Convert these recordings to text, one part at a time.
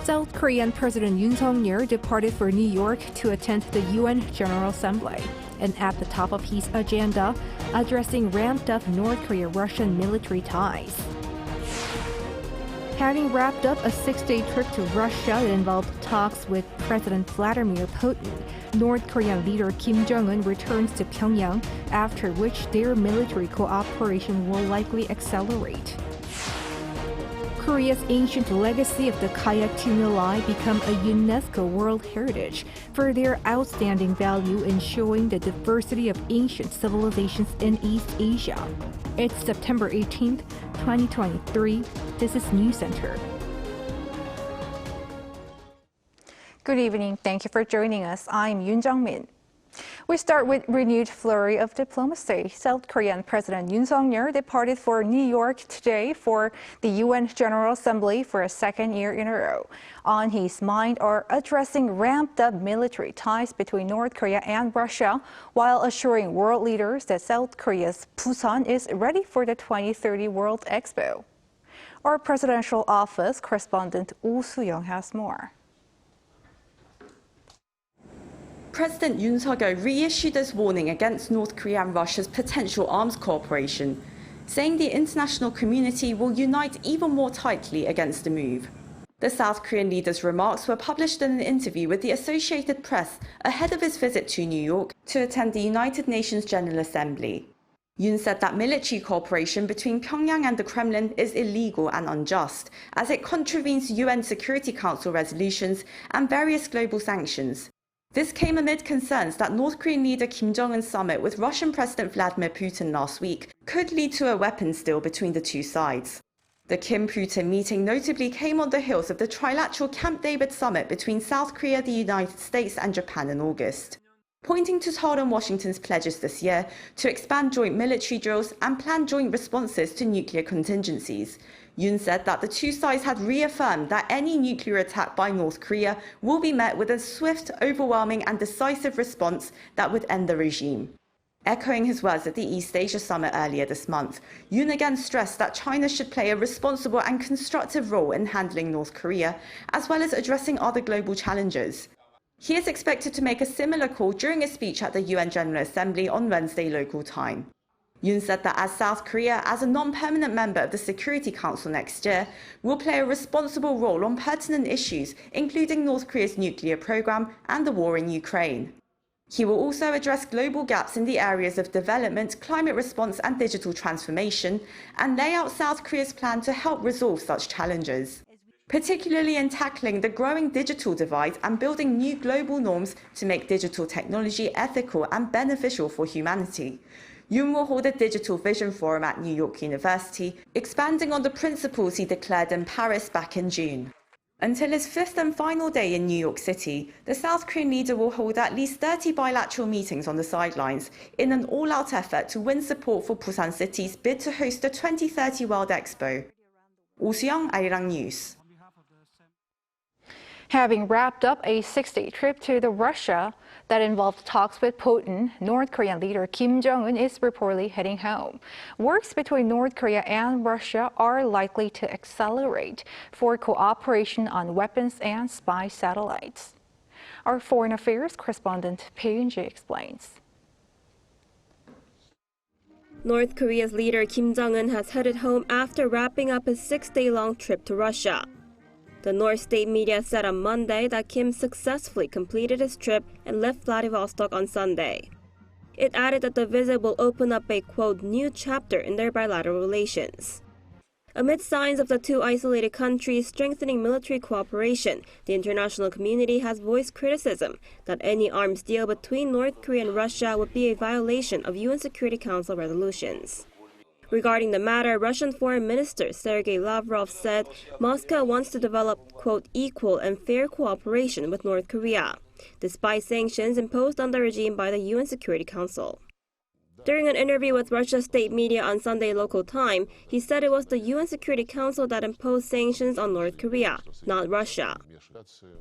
South Korean President Yoon departed for New York to attend the UN General Assembly, and at the top of his agenda, addressing ramped-up North Korea-Russian military ties. Having wrapped up a 6-day trip to Russia that involved talks with President Vladimir Putin, North Korean leader Kim Jong-un returns to Pyongyang, after which their military cooperation will likely accelerate. Korea's ancient legacy of the Kayatumuli become a UNESCO World Heritage for their outstanding value in showing the diversity of ancient civilizations in East Asia. It's September 18th, 2023. This is News Center. Good evening. Thank you for joining us. I'm Yoon Jung-min. We start with renewed flurry of diplomacy. South Korean President Yoon departed for New York today for the UN General Assembly for a second year in a row. On his mind are addressing ramped-up military ties between North Korea and Russia, while assuring world leaders that South Korea's Busan is ready for the 2030 World Expo. Our presidential office correspondent Oh Soo-young has more. President Yoon reissued his warning against North Korea and Russia's potential arms cooperation, saying the international community will unite even more tightly against the move. The South Korean leader's remarks were published in an interview with the Associated Press ahead of his visit to New York to attend the United Nations General Assembly. Yoon said that military cooperation between Pyongyang and the Kremlin is illegal and unjust, as it contravenes UN Security Council resolutions and various global sanctions. This came amid concerns that North Korean leader Kim Jong-un's summit with Russian President Vladimir Putin last week could lead to a weapons deal between the two sides. The Kim-Putin meeting notably came on the heels of the trilateral Camp David summit between South Korea, the United States and Japan in August, pointing to Seoul and Washington's pledges this year to expand joint military drills and plan joint responses to nuclear contingencies. Yoon said that the two sides had reaffirmed that any nuclear attack by North Korea will be met with a swift, overwhelming and decisive response that would end the regime. Echoing his words at the East Asia Summit earlier this month, Yoon again stressed that China should play a responsible and constructive role in handling North Korea, as well as addressing other global challenges. He is expected to make a similar call during a speech at the UN General Assembly on Wednesday local time. Yoon said that as South Korea, as a non-permanent member of the Security Council next year, will play a responsible role on pertinent issues, including North Korea's nuclear program and the war in Ukraine. He will also address global gaps in the areas of development, climate response and digital transformation, and lay out South Korea's plan to help resolve such challenges, particularly in tackling the growing digital divide and building new global norms to make digital technology ethical and beneficial for humanity. Yoon will hold a Digital Vision Forum at New York University, expanding on the principles he declared in Paris back in June. Until his fifth and final day in New York City, the South Korean leader will hold at least 30 bilateral meetings on the sidelines in an all-out effort to win support for Busan City's bid to host the 2030 World Expo. Oh Soo-young, Arirang News. Having wrapped up a 6-day trip to Russia that involved talks with Putin, North Korean leader Kim Jong-un is reportedly heading home. Works between North Korea and Russia are likely to accelerate for cooperation on weapons and spy satellites. Our foreign affairs correspondent Bae Yoon-ji explains. North Korea's leader Kim Jong-un has headed home after wrapping up his 6-day-long trip to Russia. The North State media said on Monday that Kim successfully completed his trip and left Vladivostok on Sunday. It added that the visit will open up a, quote, new chapter in their bilateral relations. Amid signs of the two isolated countries strengthening military cooperation, the international community has voiced criticism that any arms deal between North Korea and Russia would be a violation of UN Security Council resolutions. Regarding the matter, Russian Foreign Minister Sergei Lavrov said Moscow wants to develop, quote, equal and fair cooperation with North Korea, despite sanctions imposed on the regime by the UN Security Council. During an interview with Russia's state media on Sunday local time, he said it was the UN Security Council that imposed sanctions on North Korea, not Russia.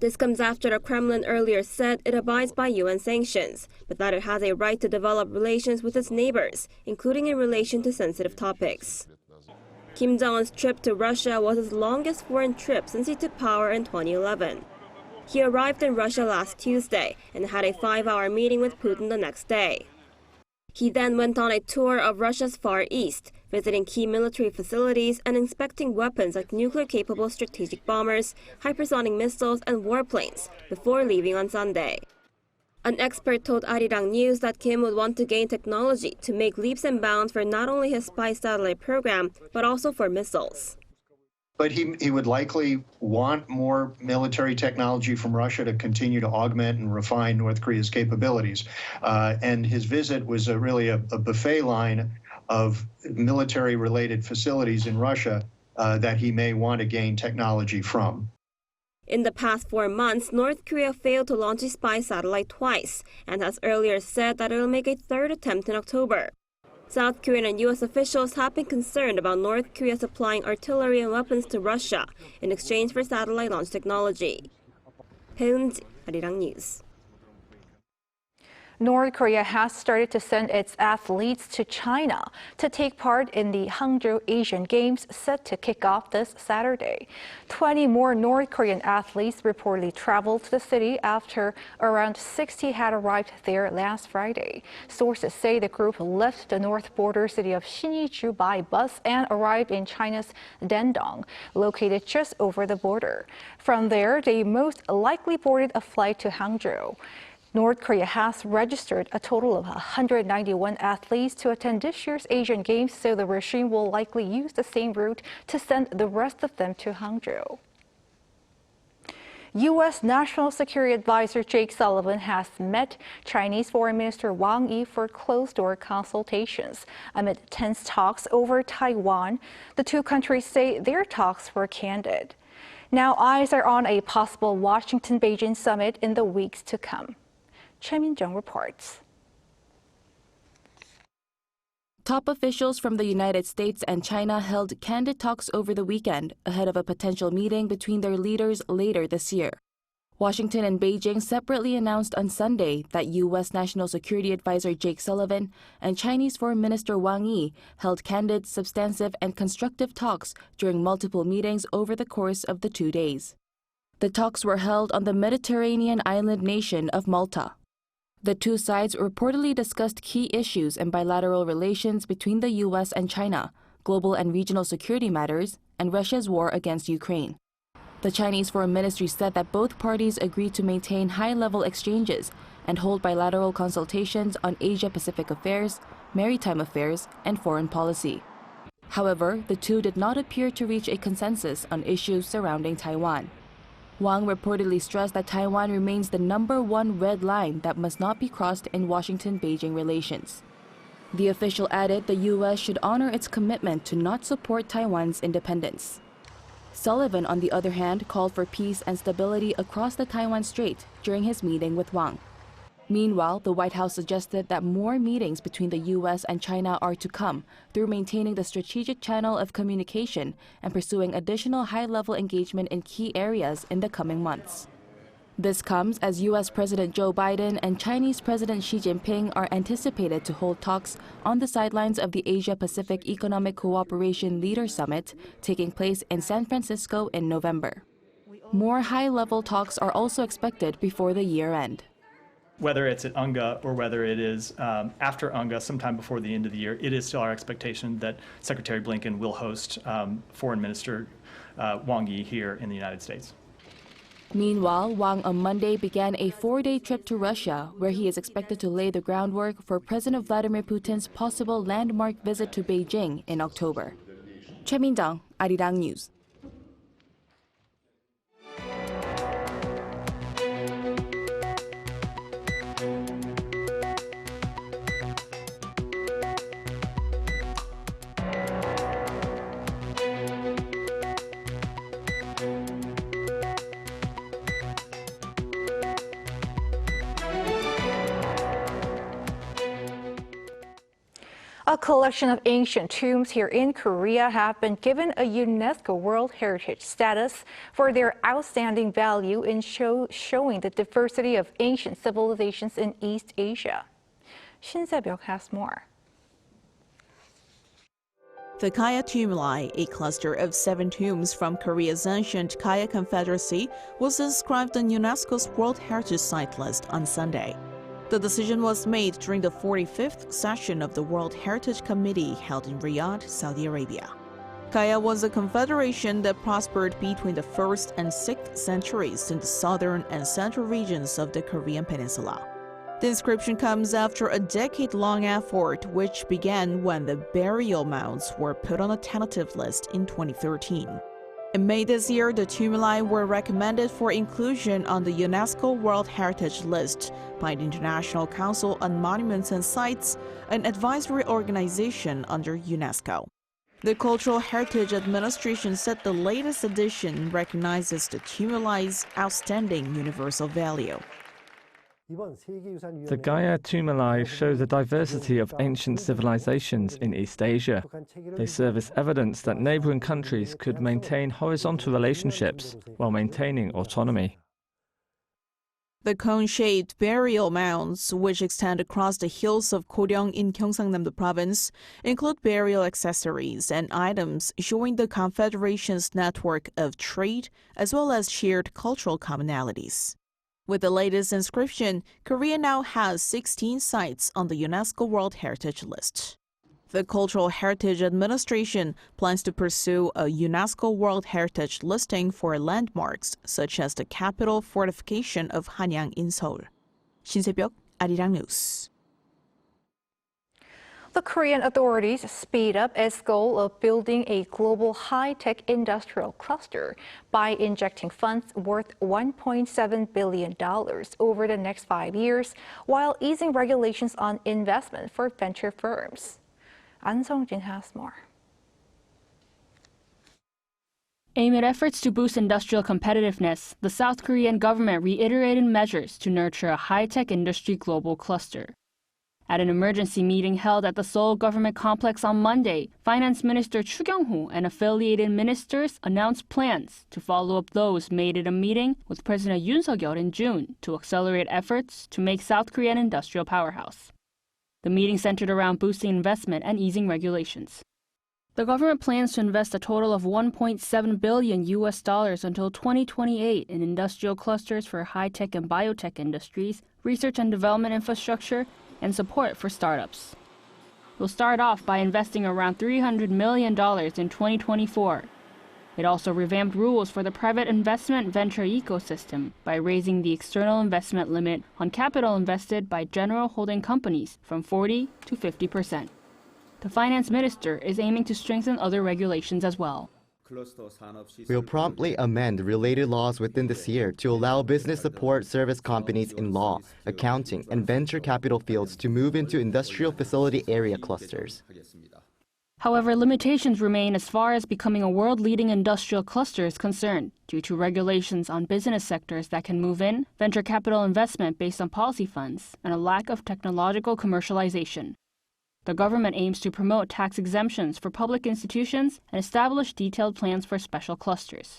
This comes after the Kremlin earlier said it abides by UN sanctions, but that it has a right to develop relations with its neighbors, including in relation to sensitive topics. Kim Jong-un's trip to Russia was his longest foreign trip since he took power in 2011. He arrived in Russia last Tuesday and had a 5-hour meeting with Putin the next day. He then went on a tour of Russia's Far East, visiting key military facilities and inspecting weapons like nuclear-capable strategic bombers, hypersonic missiles, and warplanes before leaving on Sunday. An expert told Arirang News that Kim would want to gain technology to make leaps and bounds for not only his spy satellite program, but also for missiles. But he would likely want more military technology from Russia to continue to augment and refine North Korea's capabilities. And his visit was really a buffet line of military-related facilities in Russia that he may want to gain technology from. In the past 4 months, North Korea failed to launch a spy satellite twice and has earlier said that it will make a third attempt in October. South Korean and U.S. officials have been concerned about North Korea supplying artillery and weapons to Russia in exchange for satellite launch technology. Heunji, Arirang News. North Korea has started to send its athletes to China to take part in the Hangzhou Asian Games set to kick off this Saturday. 20 more North Korean athletes reportedly traveled to the city after around 60 had arrived there last Friday. Sources say the group left the north border city of Siniju by bus and arrived in China's Dandong, located just over the border. From there, they most likely boarded a flight to Hangzhou. North Korea has registered a total of 191 athletes to attend this year's Asian Games, so the regime will likely use the same route to send the rest of them to Hangzhou. U.S. National Security Advisor Jake Sullivan has met Chinese Foreign Minister Wang Yi for closed-door consultations. Amid tense talks over Taiwan, the two countries say their talks were candid. Now eyes are on a possible Washington-Beijing summit in the weeks to come. Choi Min-jung reports. Top officials from the United States and China held candid talks over the weekend ahead of a potential meeting between their leaders later this year. Washington and Beijing separately announced on Sunday that U.S. National Security Advisor Jake Sullivan and Chinese Foreign Minister Wang Yi held candid, substantive, and constructive talks during multiple meetings over the course of the 2 days. The talks were held on the Mediterranean island nation of Malta. The two sides reportedly discussed key issues and bilateral relations between the U.S. and China, global and regional security matters, and Russia's war against Ukraine. The Chinese Foreign Ministry said that both parties agreed to maintain high-level exchanges and hold bilateral consultations on Asia-Pacific affairs, maritime affairs, and foreign policy. However, the two did not appear to reach a consensus on issues surrounding Taiwan. Wang reportedly stressed that Taiwan remains the #1 red line that must not be crossed in Washington-Beijing relations. The official added the U.S. should honor its commitment to not support Taiwan's independence. Sullivan, on the other hand, called for peace and stability across the Taiwan Strait during his meeting with Wang. Meanwhile, the White House suggested that more meetings between the U.S. and China are to come through maintaining the strategic channel of communication and pursuing additional high-level engagement in key areas in the coming months. This comes as U.S. President Joe Biden and Chinese President Xi Jinping are anticipated to hold talks on the sidelines of the Asia-Pacific Economic Cooperation Leaders Summit taking place in San Francisco in November. More high-level talks are also expected before the year end. Whether it's at UNGA or whether it is after UNGA, sometime before the end of the year, it is still our expectation that Secretary Blinken will host Foreign Minister Wang Yi here in the United States. Meanwhile, Wang on Monday began a 4-day trip to Russia, where he is expected to lay the groundwork for President Vladimir Putin's possible landmark visit to Beijing in October. Choi Min-jung, Arirang News. A collection of ancient tombs here in Korea have been given a UNESCO World Heritage status for their outstanding value in showing the diversity of ancient civilizations in East Asia. Shin Se-byuk has more. The Kayatumuli, a cluster of 7 tombs from Korea's ancient Gaya Confederacy, was inscribed on UNESCO's World Heritage Site list on Sunday. The decision was made during the 45th session of the World Heritage Committee held in Riyadh, Saudi Arabia. Gaya was a confederation that prospered between the 1st and 6th centuries in the southern and central regions of the Korean peninsula. The inscription comes after a decade-long effort which began when the burial mounds were put on a tentative list in 2013. In May this year, the tumuli were recommended for inclusion on the UNESCO World Heritage List by the International Council on Monuments and Sites, an advisory organization under UNESCO. The Cultural Heritage Administration said the latest edition recognizes the tumuli's outstanding universal value. The Gaya Tumuli show the diversity of ancient civilizations in East Asia. They serve as evidence that neighboring countries could maintain horizontal relationships while maintaining autonomy. The cone-shaped burial mounds, which extend across the hills of Goryeo in Gyeongsangnam Province, include burial accessories and items showing the Confederation's network of trade as well as shared cultural commonalities. With the latest inscription, Korea now has 16 sites on the UNESCO World Heritage List. The Cultural Heritage Administration plans to pursue a UNESCO World Heritage listing for landmarks such as the capital fortification of Hanyang in Seoul. 신세벽, Arirang News. The Korean authorities speed up its goal of building a global high-tech industrial cluster by injecting funds worth $1.7 billion over the next 5 years, while easing regulations on investment for venture firms. An Sung-jin has more. Amid efforts to boost industrial competitiveness, the South Korean government reiterated measures to nurture a high-tech industry global cluster. At an emergency meeting held at the Seoul government complex on Monday, Finance Minister Chu Kyung-ho and affiliated ministers announced plans to follow up those made at a meeting with President Yoon Suk-yeol in June to accelerate efforts to make South Korea an industrial powerhouse. The meeting centered around boosting investment and easing regulations. The government plans to invest a total of $1.7 billion until 2028 in industrial clusters for high-tech and biotech industries, research and development infrastructure, and support for startups. We'll start off by investing around $300 million in 2024. It also revamped rules for the private investment venture ecosystem by raising the external investment limit on capital invested by general holding companies from 40% to 50%. The finance minister is aiming to strengthen other regulations as well. We'll promptly amend related laws within this year to allow business support service companies in law, accounting, and venture capital fields to move into industrial facility area clusters. However, limitations remain as far as becoming a world-leading industrial cluster is concerned, due to regulations on business sectors that can move in, venture capital investment based on policy funds, and a lack of technological commercialization. The government aims to promote tax exemptions for public institutions and establish detailed plans for special clusters.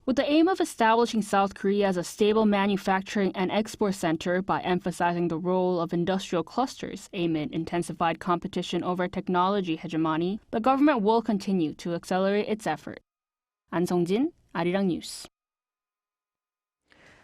With the aim of establishing South Korea as a stable manufacturing and export center by emphasizing the role of industrial clusters amid intensified competition over technology hegemony, the government will continue to accelerate its effort. An Sung-jin, Arirang News.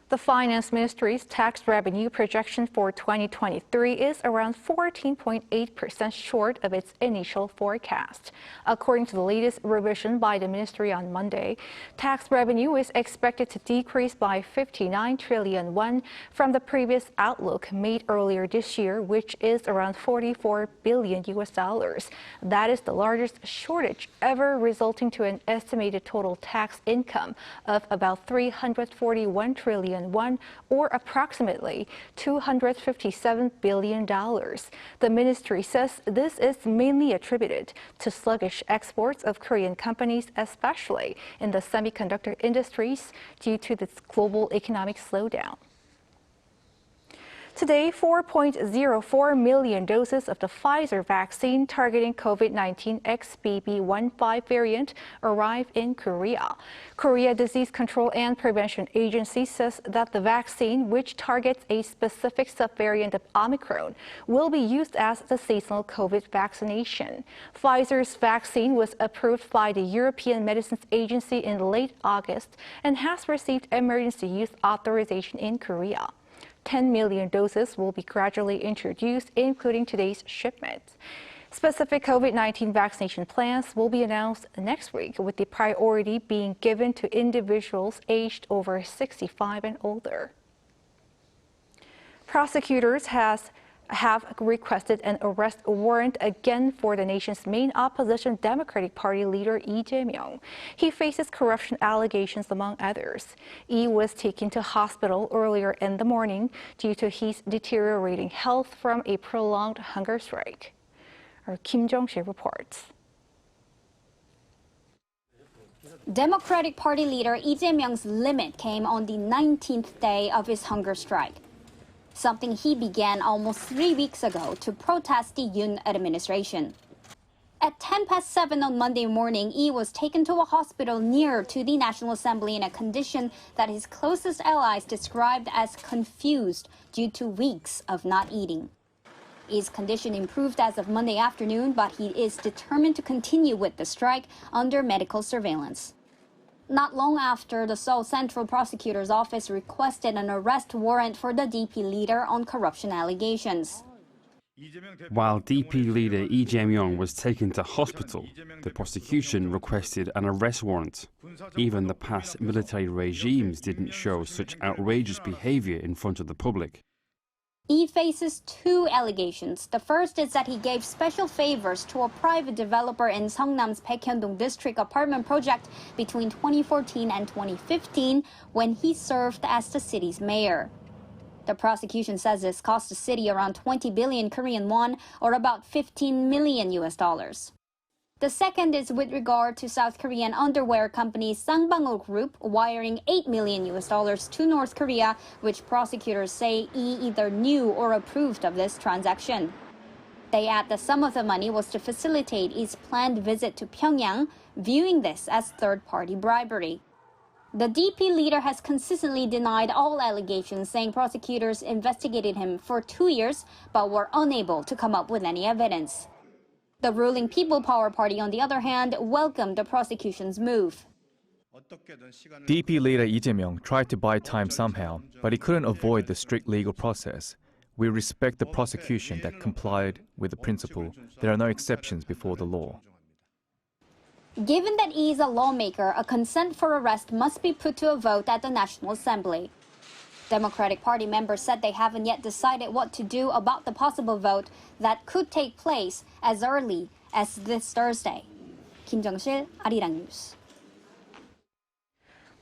The Finance Ministry's tax revenue projection for 2023 is around 14.8% short of its initial forecast. According to the latest revision by the ministry on Monday, tax revenue is expected to decrease by 59 trillion won from the previous outlook made earlier this year, which is around $44 billion. That is the largest shortage ever, resulting to an estimated total tax income of about 341 trillion won, or approximately $257 billion. The ministry says this is mainly attributed to sluggish exports of Korean companies, especially in the semiconductor industries, due to this global economic slowdown. Today, 4.04 million doses of the Pfizer vaccine targeting COVID-19 XBB.1.5 variant arrived in Korea. Korea Disease Control and Prevention Agency says that the vaccine, which targets a specific subvariant of Omicron, will be used as the seasonal COVID vaccination. Pfizer's vaccine was approved by the European Medicines Agency in late August and has received emergency use authorization in Korea. 10 million doses will be gradually introduced, including today's shipment. Specific COVID-19 vaccination plans will be announced next week, with the priority being given to individuals aged over 65 and older. Prosecutors have requested an arrest warrant again for the nation's main opposition Democratic Party leader Lee Jae-myung. He faces corruption allegations, among others. Lee was taken to hospital earlier in the morning due to his deteriorating health from a prolonged hunger strike. Our Kim Jong-sil reports. Democratic Party leader Lee Jae-myung's limit came on the 19th day of his hunger strike, something he began almost 3 weeks ago to protest the Yoon administration. At 7:10 on Monday morning, Lee was taken to a hospital near to the National Assembly in a condition that his closest allies described as confused due to weeks of not eating. Lee's condition improved as of Monday afternoon, but he is determined to continue with the strike under medical surveillance. Not long after, the Seoul Central Prosecutor's Office requested an arrest warrant for the DP leader on corruption allegations. While DP leader Lee Jae-myung was taken to hospital, the prosecution requested an arrest warrant. Even the past military regimes didn't show such outrageous behavior in front of the public. Lee faces 2 allegations. The first is that he gave special favors to a private developer in Seongnam's Baekhyun-dong district apartment project between 2014 and 2015 when he served as the city's mayor. The prosecution says this cost the city around 20 billion Korean won, or about $15 million US. The second is with regard to South Korean underwear company Sangbangol Group wiring $8 million US to North Korea, which prosecutors say Lee either knew or approved of this transaction. They add that some of the money was to facilitate Lee's planned visit to Pyongyang, viewing this as third-party bribery. The DP leader has consistently denied all allegations, saying prosecutors investigated him for 2 years but were unable to come up with any evidence. The ruling People Power Party, on the other hand, welcomed the prosecution's move. DP leader Lee Jae-myung tried to buy time somehow, but he couldn't avoid the strict legal process. We respect the prosecution that complied with the principle there are no exceptions before the law. Given that Lee is a lawmaker, a consent for arrest must be put to a vote at the National Assembly. Democratic Party members said they haven't yet decided what to do about the possible vote that could take place as early as this Thursday. Kim Jong-sil, Arirang News.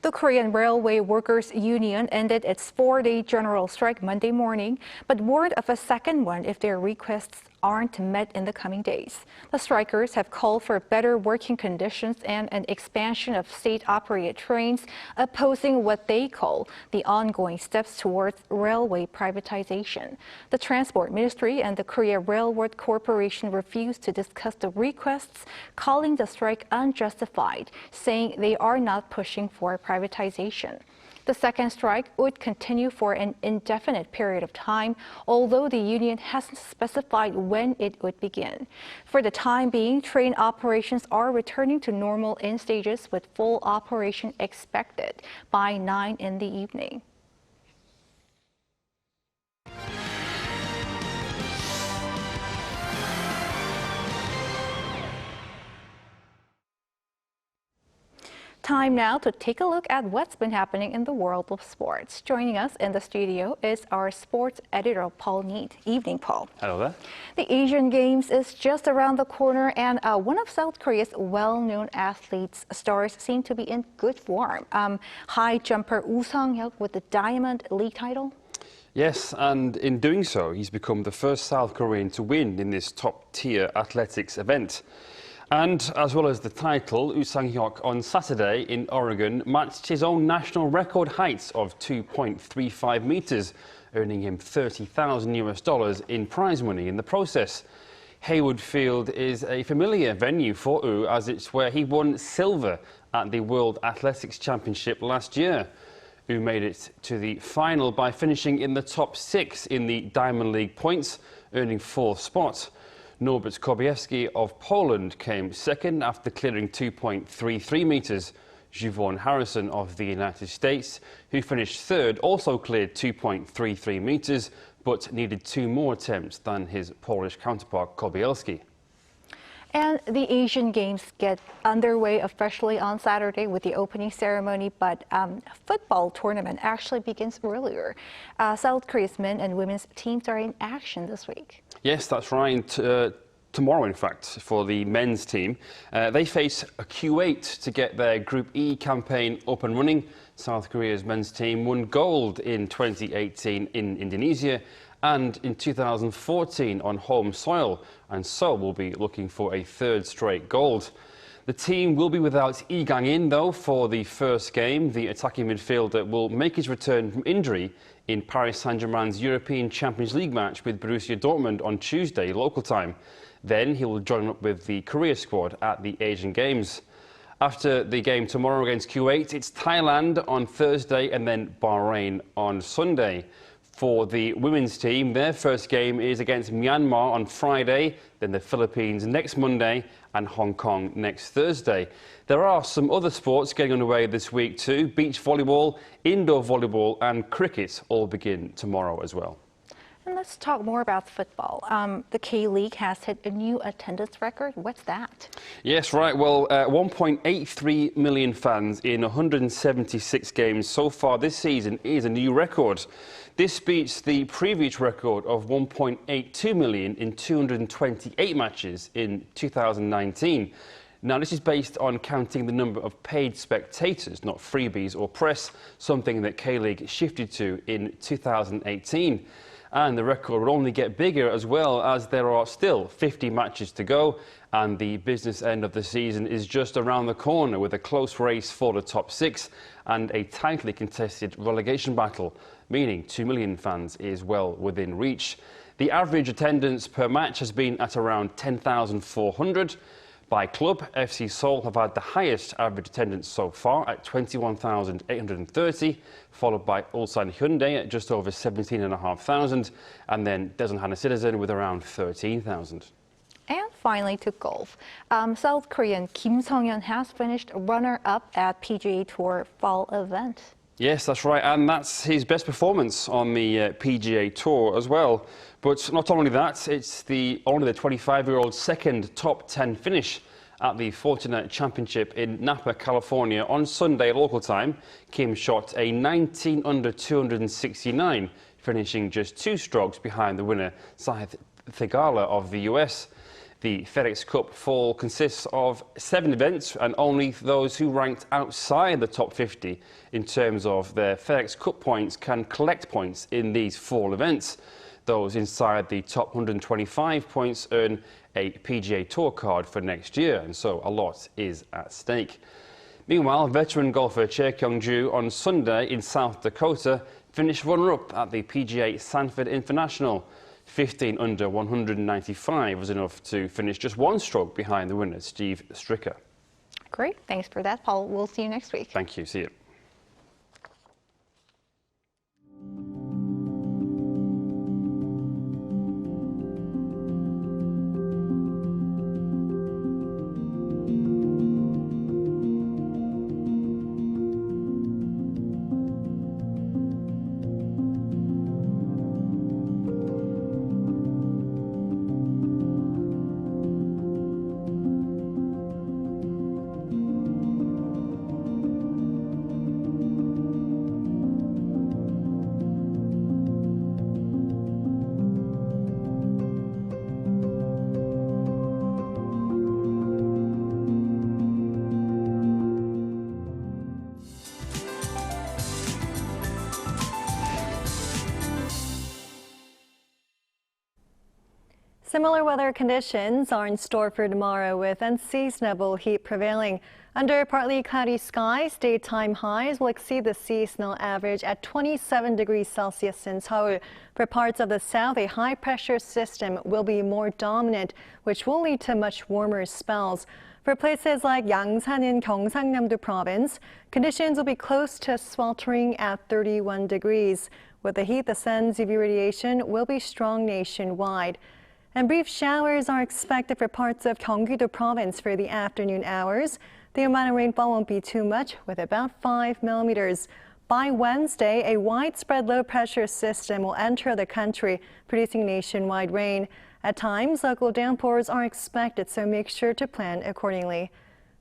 The Korean Railway Workers Union ended its 4-day general strike Monday morning, but warned of a second one if their requests aren't met in the coming days. The strikers have called for better working conditions and an expansion of state-operated trains, opposing what they call the ongoing steps towards railway privatization. The Transport Ministry and the Korea Railroad Corporation refused to discuss the requests, calling the strike unjustified, saying they are not pushing for privatization. The second strike would continue for an indefinite period of time, although the union hasn't specified when it would begin. For the time being, train operations are returning to normal in stages, with full operation expected by 9 in the evening. Time now to take a look at what's been happening in the world of sports. Joining us in the studio is our sports editor, Paul Neat. Evening, Paul. Hello there. The Asian Games is just around the corner, and one of South Korea's well-known athletes, stars, seem to be in good form. High jumper Woo Sung-hyuk with the Diamond League title. Yes, and in doing so, he's become the first South Korean to win in this top-tier athletics event. And as well as the title, Woo Sang-hyuk on Saturday in Oregon matched his own national record height of 2.35 meters, earning him $30,000 in prize money in the process. Haywood Field is a familiar venue for Woo, as it's where he won silver at the World Athletics Championship last year. Woo made it to the final by finishing in the top 6 in the Diamond League points, earning 4th spot. Norbert Kobiewski of Poland came second after clearing 2.33 meters. Juvon Harrison of the United States, who finished third, also cleared 2.33 meters, but needed 2 more attempts than his Polish counterpart Kobielski. And the Asian Games get underway officially on Saturday with the opening ceremony, but football tournament actually begins earlier. South Korea's men and women's teams are in action this week. Yes, that's right. Tomorrow, in fact, for the men's team. They face Kuwait to get their Group E campaign up and running. South Korea's men's team won gold in 2018 in Indonesia and in 2014 on home soil, and so will be looking for a 3rd straight gold. The team will be without Lee Gang-in, though, for the first game. The attacking midfielder will make his return from injury in Paris Saint-Germain's European Champions League match with Borussia Dortmund on Tuesday, local time. Then he will join up with the Korea squad at the Asian Games. After the game tomorrow against Kuwait, it's Thailand on Thursday and then Bahrain on Sunday. For the women's team, their first game is against Myanmar on Friday, then the Philippines next Monday and Hong Kong next Thursday. There are some other sports getting underway this week too. Beach volleyball, indoor volleyball and cricket all begin tomorrow as well. And let's talk more about football. The K-League has hit a new attendance record. What's that? Yes, right. Well, 1.83 million fans in 176 games so far this season is a new record. This beats the previous record of 1.82 million in 228 matches in 2019. Now, this is based on counting the number of paid spectators, not freebies or press, something that K-League shifted to in 2018. And the record will only get bigger as well, as there are still 50 matches to go and the business end of the season is just around the corner with a close race for the top 6 and a tightly contested relegation battle, meaning 2 million fans is well within reach. The average attendance per match has been at around 10,400. By club, FC Seoul have had the highest average attendance so far at 21,830, followed by Ulsan Hyundai at just over 17,500, and then Daesun Hana Citizen with around 13,000. And finally to golf. South Korean Kim Sung-hyun has finished runner-up at PGA Tour fall event. Yes, that's right, and that's his best performance on the PGA Tour as well. But not only that, it's only the 25-year-old's second top 10 finish at the Fortinet Championship in Napa, California on Sunday local time. Kim shot a 19 under 269, finishing just 2 strokes behind the winner, Sahith Theegala of the US. The FedEx Cup fall consists of 7 events, and only those who ranked outside the top 50 in terms of their FedEx Cup points can collect points in these 4 events. Those inside the top 125 points earn a PGA Tour card for next year, and so a lot is at stake. Meanwhile, veteran golfer Chae Kyung-ju on Sunday in South Dakota finished runner-up at the PGA Sanford International. 15 under 195 was enough to finish just 1 stroke behind the winner, Steve Stricker. Great. Thanks for that, Paul. We'll see you next week. Thank you. See you. Similar weather conditions are in store for tomorrow with unseasonable heat prevailing. Under partly cloudy skies, daytime highs will exceed the seasonal average at 27 degrees Celsius in Seoul. For parts of the south, a high-pressure system will be more dominant, which will lead to much warmer spells. For places like Yangsan in Gyeongsangnam-do province, conditions will be close to sweltering at 31 degrees. With the heat, the sun's UV radiation will be strong nationwide. And brief showers are expected for parts of Gyeonggi-do province for the afternoon hours. The amount of rainfall won't be too much, with about 5 millimeters. By Wednesday, a widespread low-pressure system will enter the country, producing nationwide rain. At times, local downpours are expected, so make sure to plan accordingly.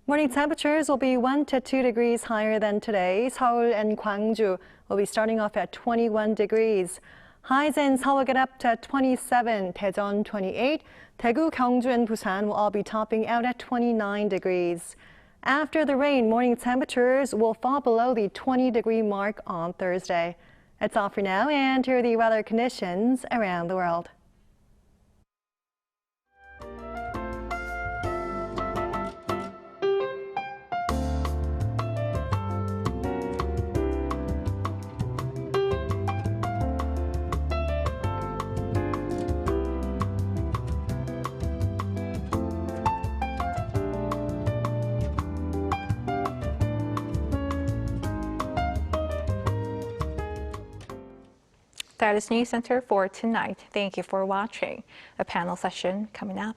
Morning temperatures will be 1 to 2 degrees higher than today. Seoul and Gwangju will be starting off at 21 degrees. Highs in Seoul will get up to 27, Daejeon 28, Daegu, Gyeongju, and Busan will all be topping out at 29 degrees. After the rain, morning temperatures will fall below the 20-degree mark on Thursday. That's all for now, and here are the weather conditions around the world. That is News Center for tonight. Thank you for watching. A panel session coming up.